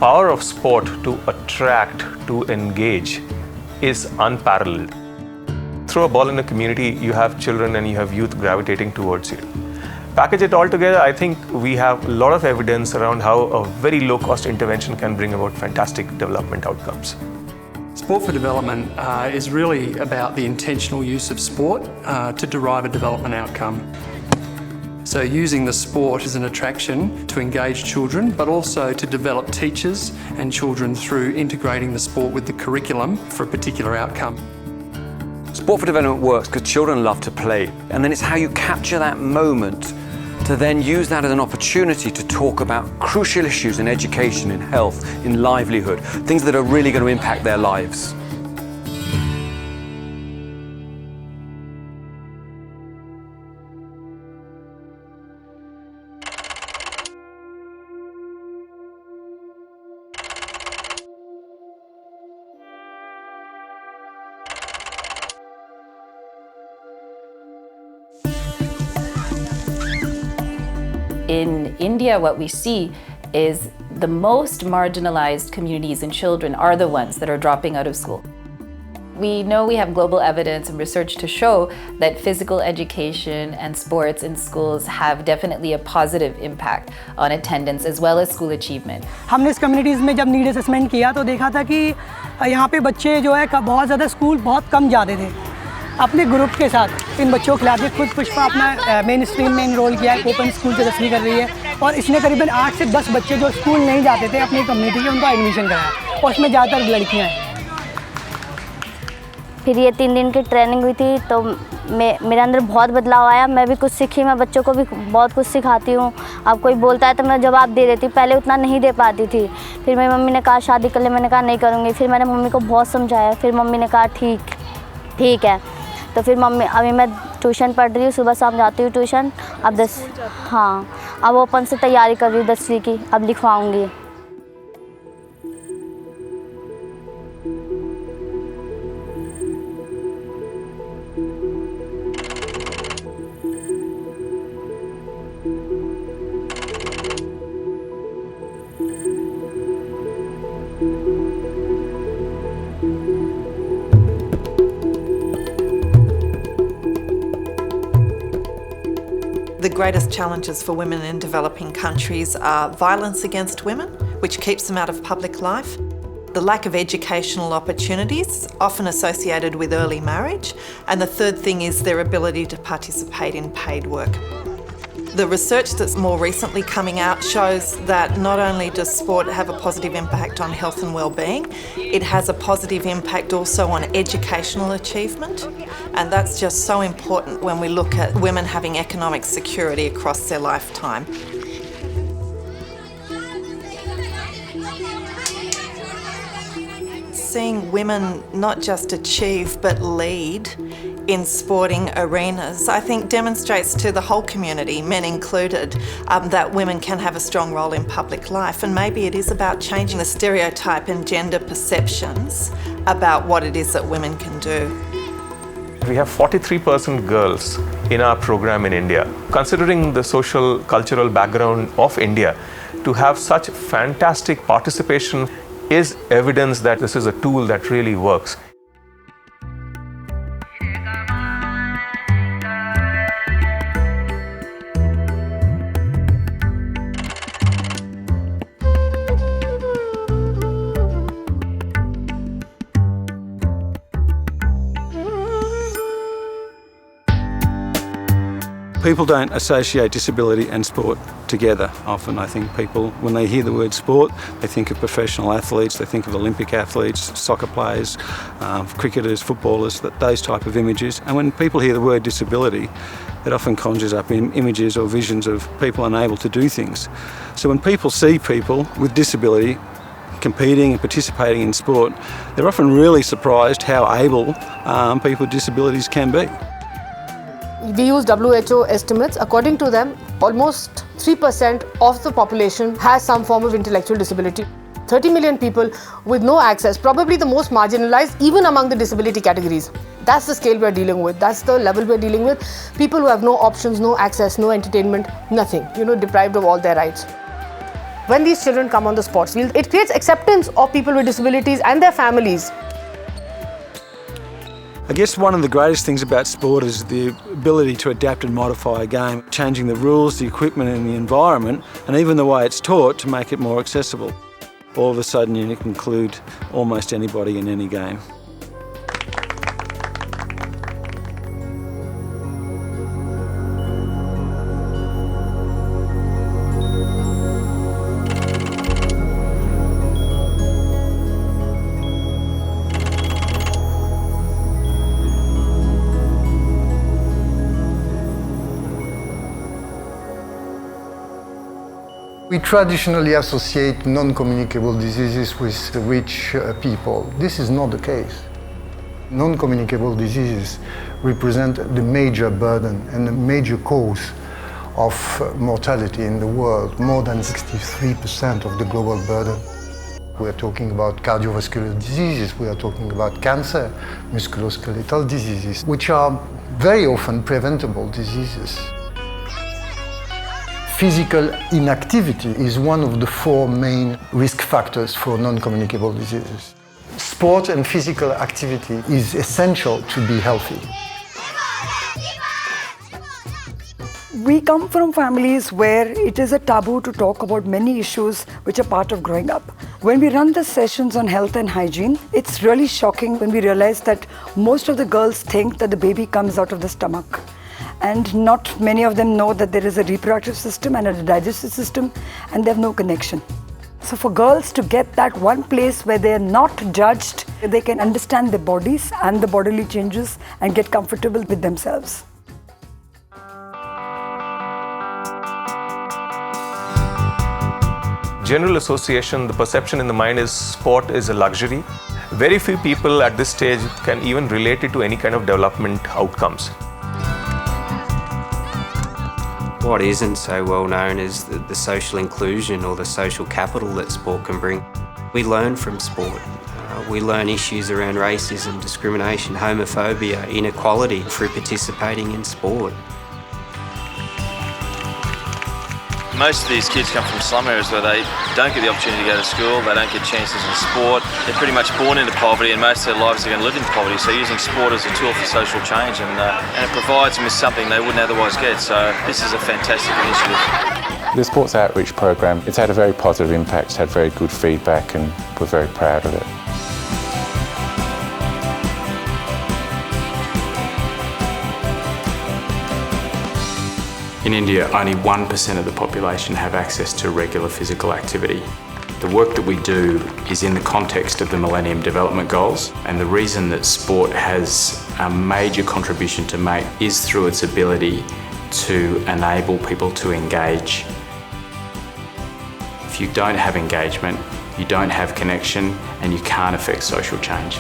power of sport to attract, to engage is unparalleled. Throw a ball in a community, you have children and you have youth gravitating towards you. Package it all together, I think we have a lot of evidence around how a very low-cost intervention can bring about fantastic development outcomes. Sport for development is really about the intentional use of sport to derive a development outcome. So using the sport as an attraction to engage children, but also to develop teachers and children through integrating the sport with the curriculum for a particular outcome. Sport for development works because children love to play, and then it's how you capture that moment to then use that as an opportunity to talk about crucial issues in education, in health, in livelihood, things that are really going to impact their lives. In India, what we see is the most marginalized communities and children are the ones that are dropping out of school. We know we have global evidence and research to show that physical education and sports in schools have definitely a positive impact on attendance as well as school achievement. हमने इस communities में जब need assessment किया तो देखा था कि यहाँ पे बच्चे जो है बहुत ज़्यादा स्कूल बहुत कम जाते थे। अपने ग्रुप के साथ इन बच्चों को खिला के खुद पुष्पा अपना मेन स्ट्रीम में इनरोल किया है, ओपन स्कूल से 10वीं कर रही है और इसने करीबन 8 से 10 बच्चे जो स्कूल नहीं जाते थे अपनी कम्युनिटी के उनको एडमिशन कराया और उसमें ज़्यादातर लड़कियां हैं। फिर ये 3 दिन की ट्रेनिंग हुई थी तो मेरे अंदर बहुत बदलाव आया। मैं भी कुछ सीखी, मैं बच्चों को भी बहुत कुछ सिखाती हूँ। अब कोई बोलता है तो मैं जवाब दे देती, पहले उतना नहीं दे पाती थी। फिर मेरी मम्मी ने कहा शादी कर ले, मैंने कहा नहीं करूँगी। फिर मैंने मम्मी को बहुत समझाया, फिर मम्मी ने कहा ठीक है। तो फिर मम्मी अभी मैं ट्यूशन पढ़ रही हूँ, सुबह शाम जाती हूँ ट्यूशन। अब अब ओपन से तैयारी कर रही हूँ 10वीं की, अब लिखवाऊँगी। The greatest challenges for women in developing countries are violence against women, which keeps them out of public life, the lack of educational opportunities, often associated with early marriage, and the third thing is their ability to participate in paid work. The research that's more recently coming out shows that not only does sport have a positive impact on health and well-being, it has a positive impact also on educational achievement, and that's just so important when we look at women having economic security across their lifetime. Seeing women not just achieve but lead in sporting arenas, I think demonstrates to the whole community, men included, that women can have a strong role in public life, and maybe it is about changing the stereotype and gender perceptions about what it is that women can do. We have 43% girls in our program in India. Considering the social, cultural background of India, to have such fantastic participation is evidence that this is a tool that really works. People don't associate disability and sport together often. I think people, when they hear the word sport, they think of professional athletes, they think of Olympic athletes, soccer players, cricketers, footballers, those type of images. And when people hear the word disability, it often conjures up images or visions of people unable to do things. So when people see people with disability competing and participating in sport, they're often really surprised how able people with disabilities can be. We use WHO estimates. According to them, almost 3% of the population has some form of intellectual disability. 30 million people with no access, probably the most marginalized even among the disability categories. That's the scale we're dealing with. That's the level we're dealing with. People who have no options, no access, no entertainment, nothing, deprived of all their rights. when these children come on the sports field. It creates acceptance of people with disabilities and their families. I guess one of the greatest things about sport is the ability to adapt and modify a game, changing the rules, the equipment and the environment, and even the way it's taught to make it more accessible. All of a sudden you can include almost anybody in any game. We traditionally associate non-communicable diseases with rich people. This is not the case. Non-communicable diseases represent the major burden and the major cause of mortality in the world, more than 63% of the global burden. We are talking about cardiovascular diseases, we are talking about cancer, musculoskeletal diseases, which are very often preventable diseases. Physical inactivity is one of the 4 main risk factors for non-communicable diseases. Sport and physical activity is essential to be healthy. We come from families where it is a taboo to talk about many issues which are part of growing up. When we run the sessions on health and hygiene, it's really shocking when we realize that most of the girls think that the baby comes out of the stomach. And not many of them know that there is a reproductive system and a digestive system, and they have no connection. So for girls to get that one place where they are not judged, they can understand their bodies and the bodily changes and get comfortable with themselves. General association, the perception in the mind is sport is a luxury. Very few people at this stage can even relate it to any kind of development outcomes. What isn't so well known is the social inclusion or the social capital that sport can bring. We learn from sport. We learn issues around racism, discrimination, homophobia, inequality through participating in sport. Most of these kids come from slum areas where they don't get the opportunity to go to school, they don't get chances in sport. They're pretty much born into poverty and most of their lives are going to live in poverty. So using sport as a tool for social change and it provides them with something they wouldn't otherwise get. So this is a fantastic initiative. The Sports Outreach Program, it's had a very positive impact, it's had very good feedback and we're very proud of it. In India, only 1% of the population have access to regular physical activity. The work that we do is in the context of the Millennium Development Goals, and the reason that sport has a major contribution to make is through its ability to enable people to engage. If you don't have engagement, you don't have connection, and you can't affect social change.